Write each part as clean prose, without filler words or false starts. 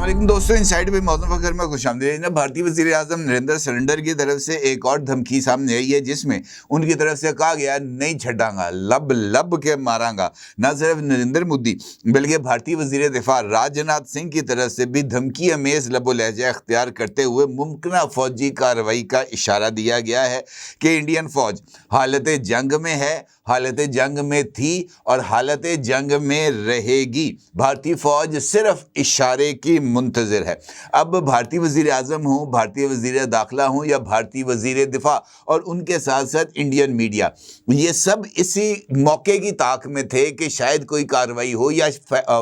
अस्सलाम वालेकुम दोस्तों, इनसाइड पे मौजूद फखर में खुशामदीद। भारतीय वज़ीर आज़म नरेंद्र सरेंडर की तरफ से एक और धमकी सामने आई है, जिसमें उनकी तरफ से कहा गया नहीं छड़ांगा, लब लब के मारांगा। न सिर्फ नरेंद्र मोदी बल्कि भारतीय वज़ीर दिफा राजनाथ सिंह की तरफ से भी धमकी अमेज लबो लहजा अख्तियार करते हुए मुमकिन फौजी कार्रवाई का इशारा दिया गया है कि इंडियन फौज हालत जंग में है, हालत जंग में थी और हालत जंग में रहेगी। भारतीय फौज सिर्फ इशारे की मुंतज़िर है। अब भारतीय वज़ीर आज़म हो, भारतीय वज़ीर दाखिला हो या भारतीय वज़ीर दिफा और उनके साथ साथ इंडियन मीडिया, ये सब इसी मौके की ताक में थे कि शायद कोई कार्रवाई हो या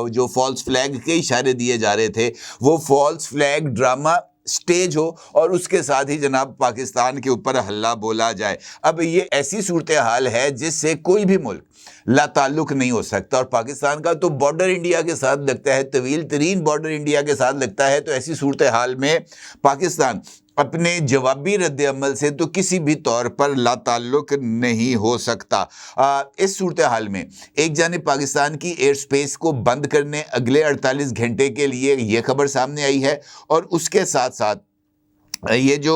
जो फॉल्स फ्लैग के इशारे दिए जा रहे थे वो फॉल्स फ्लैग ड्रामा स्टेज हो और उसके साथ ही जनाब पाकिस्तान के ऊपर हल्ला बोला जाए। अब ये ऐसी सूरत हाल है जिससे कोई भी मुल्क लाताल्लुक नहीं हो सकता, और पाकिस्तान का तो बॉर्डर इंडिया के साथ लगता है, तवील तरीन बॉर्डर इंडिया के साथ लगता है। तो ऐसी सूरत हाल में पाकिस्तान अपने जवाबी रद्द अमल से तो किसी भी तौर पर लाताल्लुक नहीं हो सकता। इस सूरत हाल में एक जानिब पाकिस्तान की एयर स्पेस को बंद करने अगले 48 घंटे के लिए ये खबर सामने आई है, और उसके साथ साथ ये जो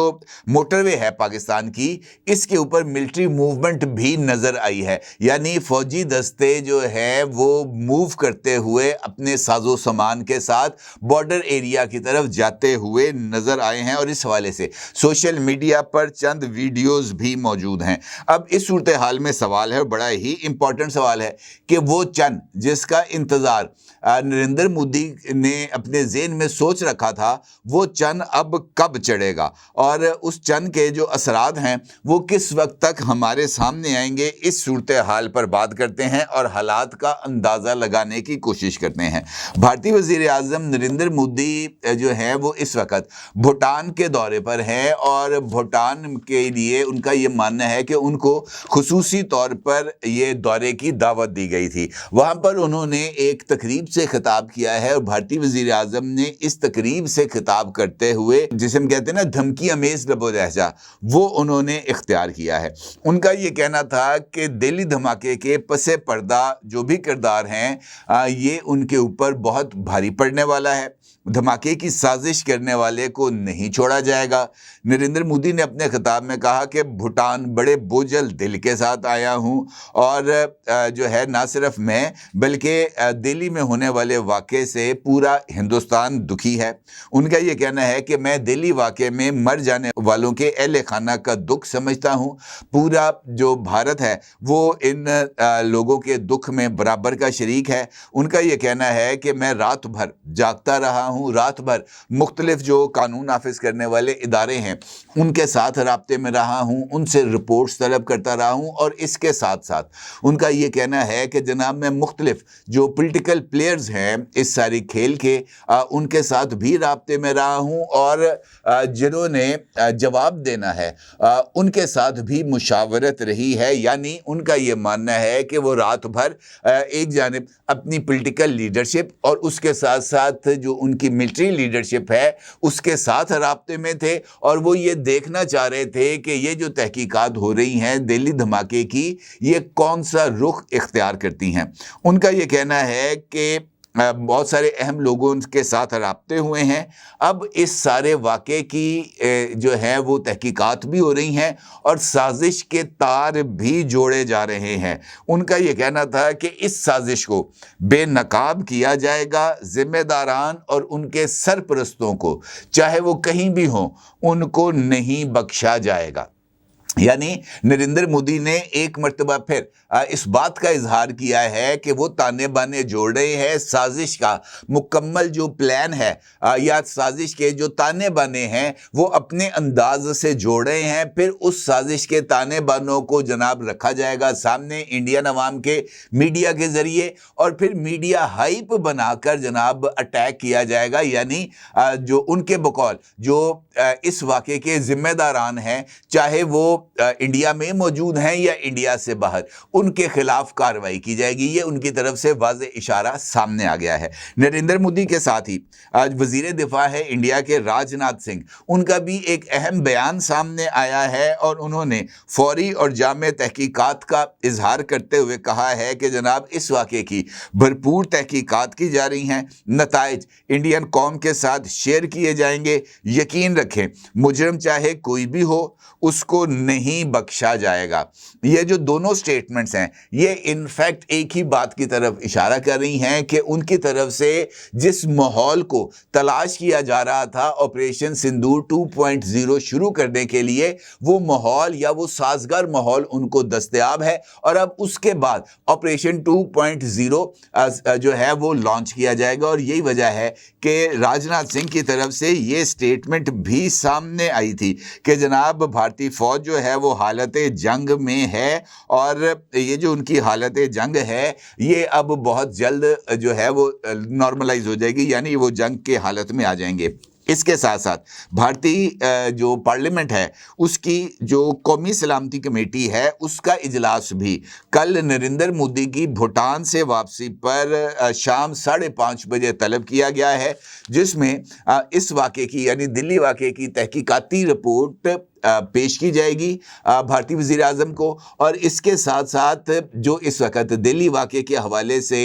मोटरवे है पाकिस्तान की, इसके ऊपर मिलिट्री मूवमेंट भी नज़र आई है। यानी फ़ौजी दस्ते जो है वो मूव करते हुए अपने साजो सामान के साथ बॉर्डर एरिया की तरफ जाते हुए नज़र आए हैं, और इस हवाले से सोशल मीडिया पर चंद वीडियोस भी मौजूद हैं। अब इस सूरत हाल में सवाल है, बड़ा ही इम्पोर्टेंट सवाल है कि वो चंद जिसका इंतज़ार नरेंद्र मोदी ने अपने ज़हन में सोच रखा था, वो चंद अब कब चढ़ेगा और उस चंद के जो असरात हैं वो किस वक्त तक हमारे सामने आएंगे। इस सूरत हाल पर बात करते हैं और हालात का अंदाज़ा लगाने की कोशिश करते हैं। भारतीय वज़ीर आज़म नरेंद्र मोदी जो है वो इस वक्त भूटान के दौरे पर हैं, और भूटान के लिए उनका ये मानना है कि उनको खुसूसी तौर पर ये दौरे की दावत दी गई थी। वहाँ पर उन्होंने एक तकरीब से खिताब किया है, और भारतीय वज़ीर आज़म ने इस तकरीब से खिताब करते हुए, जिसे हम कहते हैं ना धमकी अमेज लबो लहजा, वो उन्होंने इख्तियार किया है। उनका ये कहना था कि दिल्ली धमाके के पसे पर्दा जो भी किरदार हैं ये उनके ऊपर बहुत भारी पड़ने वाला है। धमाके की साजिश करने वाले को नहीं छोड़ा जाएगा। नरेंद्र मोदी ने अपने खिताब में कहा कि भूटान बड़े बोझल दिल के साथ आया हूँ, और जो है ना सिर्फ मैं बल्कि दिल्ली में होने वाले वाक़े से पूरा हिंदुस्तान दुखी है। उनका ये कहना है कि मैं दिल्ली वाक़े में मर जाने वालों के अहले खाना का दुख समझता हूँ। पूरा जो भारत है वो इन लोगों के दुख में बराबर का शरीक है। उनका ये कहना है कि मैं रात भर जागता रहा हूँ, रात भर मुख्तलिफ जो कानून नाफिज करने वाले इदारे हैं उनके साथ राब्ते में रहा हूँ, उनसे रिपोर्ट्स तलब करता रहा हूँ, और इसके साथ साथ उनका ये कहना है कि जनाब मैं मुख्तलिफ जो पॉलिटिकल प्लेयर्स हैं इस सारी खेल के उनके साथ भी राब्ते में रहा हूँ, और जिन्होंने जवाब देना है उनके साथ भी मुशावरत रही है। यानी उनका ये मानना है कि वो रात भर एक जानिब अपनी पॉलिटिकल लीडरशिप और उसके साथ साथ जो उनकी मिलिट्री लीडरशिप है उसके साथ राब्ते में थे, और वो ये देखना चाह रहे थे कि ये जो तहकीकात हो रही हैं दिल्ली धमाके की, ये कौन सा रुख इख्तियार करती हैं। उनका ये कहना है कि बहुत सारे अहम लोगों के साथ राब्ते हुए हैं। अब इस सारे वाक़े की जो है वो तहकीकात भी हो रही हैं और साजिश के तार भी जोड़े जा रहे हैं। उनका ये कहना था कि इस साजिश को बेनकाब किया जाएगा। ज़िम्मेदारान और उनके सरपरस्तों को चाहे वो कहीं भी हों उनको नहीं बख्शा जाएगा। यानी नरेंद्र मोदी ने एक मर्तबा फिर इस बात का इजहार किया है कि वो ताने बाने जोड़ रहे हैं। साजिश का मुकम्मल जो प्लान है या साजिश के जो ताने बाने हैं वो अपने अंदाज से जोड़ रहे हैं। फिर उस साजिश के ताने बानों को जनाब रखा जाएगा सामने इंडियन अवाम के मीडिया के ज़रिए, और फिर मीडिया हाइप बनाकर जनाब अटैक किया जाएगा। यानी जो उनके बकौल जो इस वाक़े के ज़िम्मेदारान हैं, चाहे वो इंडिया में मौजूद हैं या इंडिया से बाहर, उनके खिलाफ कार्रवाई की जाएगी। ये उनकी तरफ से वाज़े इशारा सामने आ गया है। नरेंद्र मोदी के साथ ही आज वजीर दिफा है इंडिया के राजनाथ सिंह, उनका भी एक अहम बयान सामने आया है और उन्होंने फौरी और जामे तहकीकात का इजहार करते हुए कहा है कि जनाब इस वाक़े की भरपूर तहकीकात की जा रही हैं, नताइज इंडियन कौम के साथ शेयर किए जाएंगे। यकीन रखें, मुजरिम चाहे कोई भी हो उसको नहीं बख्शा जाएगा। ये जो दोनों स्टेटमेंट्स हैं ये इनफैक्ट एक ही बात की तरफ इशारा कर रही हैं कि उनकी तरफ से जिस माहौल को तलाश किया जा रहा था ऑपरेशन सिंदूर 2.0 शुरू करने के लिए, वो माहौल या वो साजगार माहौल उनको दस्तयाब है और अब उसके बाद ऑपरेशन 2.0 जो है वो लॉन्च किया जाएगा। और यही वजह है कि राजनाथ सिंह की तरफ से ये स्टेटमेंट भी सामने आई थी कि जनाब भारतीय फौज जो है वो हालत जंग में है और ये जो उनकी हालत जंग है ये अब बहुत जल्द जो है वो नॉर्मलाइज हो जाएगी, यानी वो जंग के हालत में आ जाएंगे। इसके साथ साथ भारतीय जो पार्लियामेंट है उसकी जो कौमी सलामती कमेटी है उसका इजलास भी कल नरेंद्र मोदी की भूटान से वापसी पर शाम 5:30 बजे तलब किया गया है, जिसमें इस वाक़े की यानी दिल्ली वाक़े की तहकीकाती रिपोर्ट पेश की जाएगी भारतीय वज़ीर आज़म को। और इसके साथ साथ जो इस वक्त दिल्ली वाक़े के हवाले से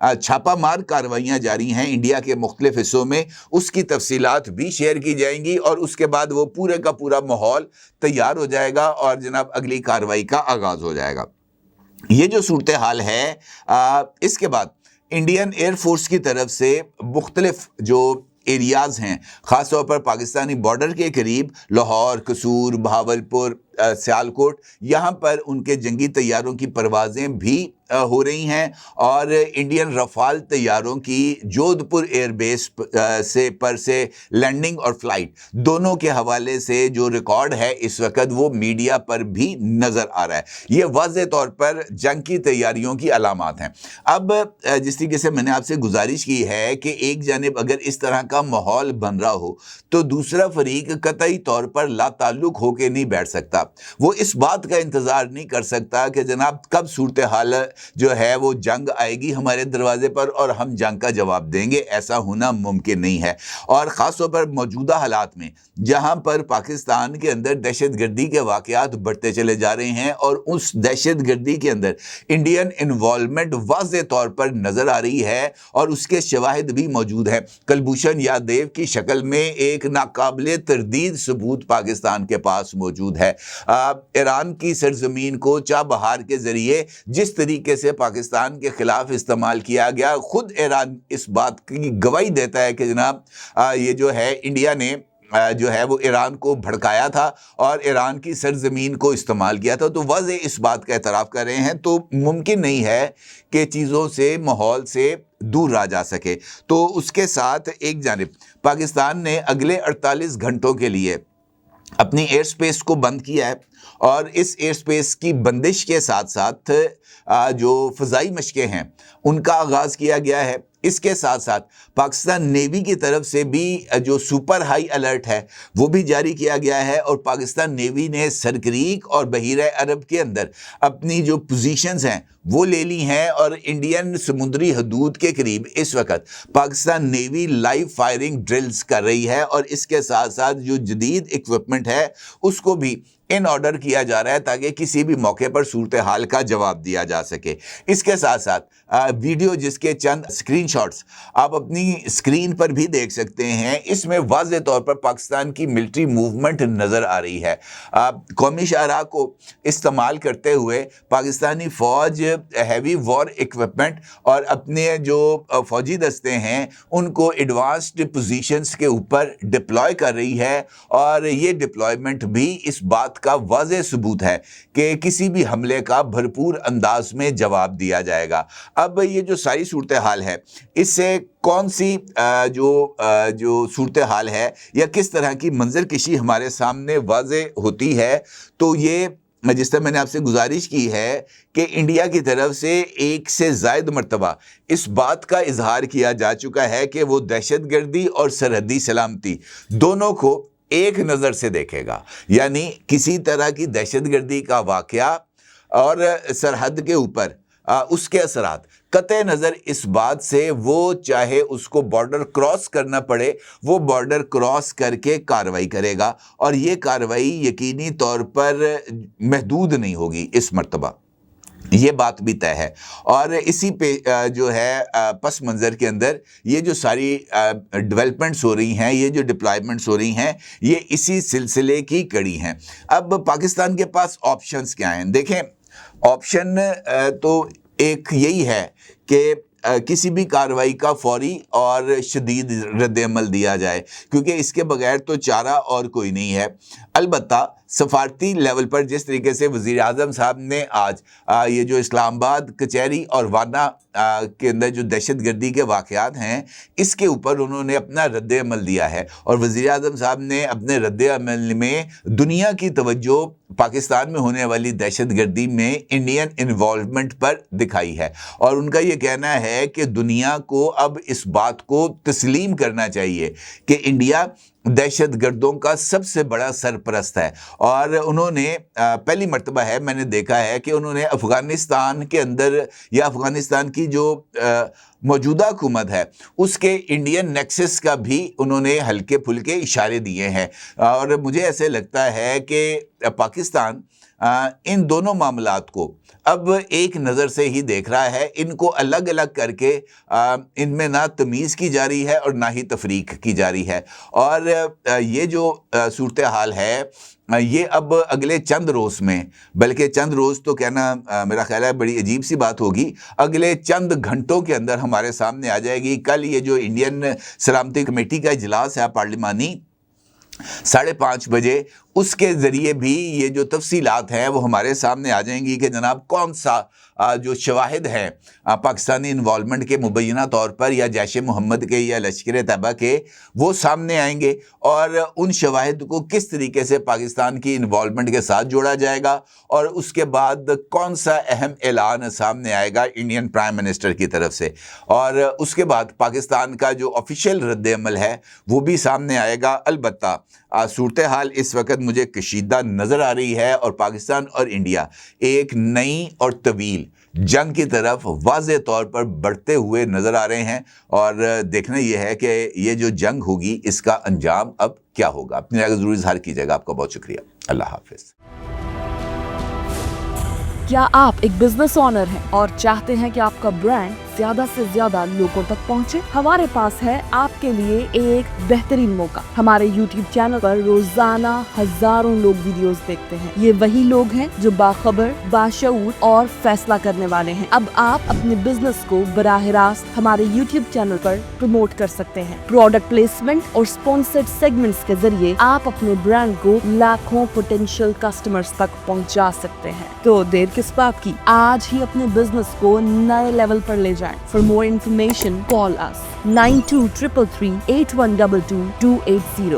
छापामार कार्रवाइयाँ जारी हैं इंडिया के मुख्तलिफ हिस्सों में, उसकी तफसीलात भी शेयर की जाएंगी और उसके बाद वो पूरे का पूरा माहौल तैयार हो जाएगा और जनाब अगली कार्रवाई का आगाज़ हो जाएगा। ये जो सूरत हाल है इसके बाद इंडियन एयरफोर्स की तरफ से मुख्तलिफ जो एरियाज़ हैं, ख़ास तौर पर पाकिस्तानी बॉर्डर के करीब लाहौर, कसूर, बहावलपुर, सियालकोट, यहाँ पर उनके जंगी तैयारों की परवाज़ें भी हो रही हैं और इंडियन रफ़ाल तैयारों की जोधपुर एयरबेस से लैंडिंग और फ्लाइट दोनों के हवाले से जो रिकॉर्ड है इस वक्त वो मीडिया पर भी नज़र आ रहा है। ये वाज़े तौर पर जंग की तैयारियों की अलामात हैं। अब जिस तरीके से मैंने आपसे गुजारिश की है कि एक जानिब अगर इस तरह का माहौल बन रहा हो तो दूसरा फरीक कतई तौर पर लाताल्लुक होकर नहीं बैठ सकता। वो इस बात का इंतज़ार नहीं कर सकता कि जनाब कब सूरत हाल जो है वो जंग आएगी हमारे दरवाजे पर और हम जंग का जवाब देंगे। ऐसा होना मुमकिन नहीं है। और ख़ास तौर पर मौजूदा हालात में जहां पर पाकिस्तान के अंदर दहशतगर्दी के वाक़यात बढ़ते चले जा रहे हैं और उस दहशतगर्दी के अंदर इंडियन इन्वॉल्वमेंट वाज़े तौर पर नज़र आ रही है और उसके शवाहिद भी मौजूद हैं। कुलभूषण यादव की शक्ल में एक नाकाबिले तरदीद सबूत पाकिस्तान के पास मौजूद है। ईरान की सरजमीन को चाबहार के ज़रिए जिस तरीके से पाकिस्तान के ख़िलाफ़ इस्तेमाल किया गया, ख़ुद ईरान इस बात की गवाही देता है कि जनाब ये जो है इंडिया ने जो है वो ईरान को भड़काया था और ईरान की सरजमीन को इस्तेमाल किया था। तो वाज़े इस बात का एतराफ़ कर रहे हैं। तो मुमकिन नहीं है कि चीज़ों से माहौल से दूर रहा जा सके। तो उसके साथ एक जानिब पाकिस्तान ने अगले 48 घंटों के लिए अपनी एयर स्पेस को बंद किया है और इस एयर स्पेस की बंदिश के साथ साथ जो फ़ज़ाई मशक़ें हैं उनका आगाज़ किया गया है। इसके साथ साथ पाकिस्तान नेवी की तरफ से भी जो सुपर हाई अलर्ट है वो भी जारी किया गया है और पाकिस्तान नेवी ने सरक्रीक और बहीरा अरब के अंदर अपनी जो पोजीशंस हैं वो ले ली हैं और इंडियन समुद्री हदूद के करीब इस वक्त Pakistan navy live firing drills कर रही है और इसके साथ साथ जो जदीद इक्विपमेंट है उसको भी इन ऑर्डर किया जा रहा है ताकि किसी भी मौके पर सूरत हाल का जवाब दिया जा सके। इसके साथ साथ वीडियो जिसके चंद स्क्रीनशॉट्स आप अपनी स्क्रीन पर भी देख सकते हैं, इसमें वाज़े तौर पर पाकिस्तान की मिलिट्री मूवमेंट नज़र आ रही है। कौमी शाहराह को इस्तेमाल करते हुए पाकिस्तानी फ़ौज हैवी वॉर इक्विपमेंट और अपने जो फ़ौजी दस्ते हैं उनको एडवांस्ड पोजीशंस के ऊपर डिप्लॉय कर रही है और ये डिप्लॉयमेंट भी इस बात का वाज़े सबूत है कि किसी भी हमले का भरपूर अंदाज में जवाब दिया जाएगा। अब ये जो सारी सूरत हाल है इससे कौन सी जो सूरत हाल है या किस तरह की मंजर कशी हमारे सामने वाज़े होती है, तो ये जिस तरह मैंने आपसे गुजारिश की है कि इंडिया की तरफ से एक से ज़ायद मरतबा इस बात का इजहार किया जा चुका है कि वो दहशतगर्दी और सरहदी सलामती दोनों को ایک نظر سے دیکھے گا، یعنی کسی طرح کی دہشت گردی کا واقعہ اور سرحد کے اوپر اس کے اثرات قطع نظر اس بات سے وہ چاہے اس کو بارڈر کراس کرنا پڑے، وہ بارڈر کراس کر کے کارروائی کرے گا، اور یہ کارروائی یقینی طور پر محدود نہیں ہوگی اس مرتبہ، یہ بات بھی طے ہے۔ اور اسی پہ جو ہے پس منظر کے اندر یہ جو ساری ڈیولپمنٹس ہو رہی ہیں، یہ جو ڈپلائمنٹس ہو رہی ہیں، یہ اسی سلسلے کی کڑی ہیں۔ اب پاکستان کے پاس آپشنز کیا ہیں؟ دیکھیں، آپشن تو ایک یہی ہے کہ کسی بھی کارروائی کا فوری اور شدید رد عمل دیا جائے، کیونکہ اس کے بغیر تو چارہ اور کوئی نہیں ہے۔ البتہ سفارتی لیول پر جس طریقے سے وزیر اعظم صاحب نے آج یہ جو اسلام آباد کچہری اور وارنا کے اندر جو دہشت گردی کے واقعات ہیں، اس کے اوپر انہوں نے اپنا رد عمل دیا ہے، اور وزیر اعظم صاحب نے اپنے رد عمل میں دنیا کی توجہ پاکستان میں ہونے والی دہشت گردی میں انڈین انوالومنٹ پر دکھائی ہے، اور ان کا یہ کہنا ہے کہ دنیا کو اب اس بات کو تسلیم کرنا چاہیے کہ انڈیا دہشت گردوں کا سب سے بڑا سرپرست ہے۔ اور انہوں نے پہلی مرتبہ ہے میں نے دیکھا ہے کہ انہوں نے افغانستان کے اندر یا افغانستان کی جو موجودہ حکومت ہے اس کے انڈین نیکسس کا بھی انہوں نے ہلکے پھلکے اشارے دیے ہیں، اور مجھے ایسے لگتا ہے کہ پاکستان ان دونوں معاملات کو اب ایک نظر سے ہی دیکھ رہا ہے، ان کو الگ الگ کر کے ان میں نہ تمیز کی جا رہی ہے اور نہ ہی تفریق کی جا رہی ہے، اور یہ جو صورتحال ہے یہ اب اگلے چند روز میں، بلکہ چند روز تو کہنا میرا خیال ہے بڑی عجیب سی بات ہوگی، اگلے چند گھنٹوں کے اندر ہمارے سامنے آ جائے گی۔ کل یہ جو انڈین سلامتی کمیٹی کا اجلاس ہے پارلیمانی 5:30 بجے، اس کے ذریعے بھی یہ جو تفصیلات ہیں وہ ہمارے سامنے آ جائیں گی کہ جناب کون سا جو شواہد ہیں پاکستانی انوالومنٹ کے مبینہ طور پر یا جیش محمد کے یا لشکر طیبہ کے، وہ سامنے آئیں گے، اور ان شواہد کو کس طریقے سے پاکستان کی انوالومنٹ کے ساتھ جوڑا جائے گا، اور اس کے بعد کون سا اہم اعلان سامنے آئے گا انڈین پرائم منسٹر کی طرف سے، اور اس کے بعد پاکستان کا جو آفیشیل رد عمل ہے وہ بھی سامنے آئے گا۔ البتہ صورتحال اس وقت مجھے کشیدہ نظر آ رہی ہے، اور پاکستان اور انڈیا ایک نئی اور طویل جنگ کی طرف واضح طور پر بڑھتے ہوئے نظر آ رہے ہیں، اور دیکھنا یہ ہے کہ یہ جو جنگ ہوگی اس کا انجام اب کیا ہوگا۔ اپنی رائے ضرور اظہار کیجیے گا۔ آپ کا بہت شکریہ۔ اللہ حافظ۔ کیا آپ ایک بزنس اونر ہیں اور چاہتے ہیں کہ آپ کا برانڈ زیادہ سے زیادہ لوگوں تک پہنچے؟ ہمارے پاس ہے آپ کے لیے ایک بہترین موقع۔ ہمارے یوٹیوب چینل پر روزانہ ہزاروں لوگ ویڈیوز دیکھتے ہیں۔ یہ وہی لوگ ہیں جو باخبر، باشعور اور فیصلہ کرنے والے ہیں۔ اب آپ اپنے بزنس کو براہ راست ہمارے یوٹیوب چینل پر پروموٹ کر سکتے ہیں۔ پروڈکٹ پلیسمنٹ اور اسپانسرڈ سیگمنٹس کے ذریعے آپ اپنے برانڈ کو لاکھوں پوٹینشیل کسٹمرز تک پہنچا سکتے ہیں۔ تو دیر کس بات کی؟ آج ہی اپنے بزنس کو نئے لیول پر لے جائیں۔ For more information, call us 9233 8122 280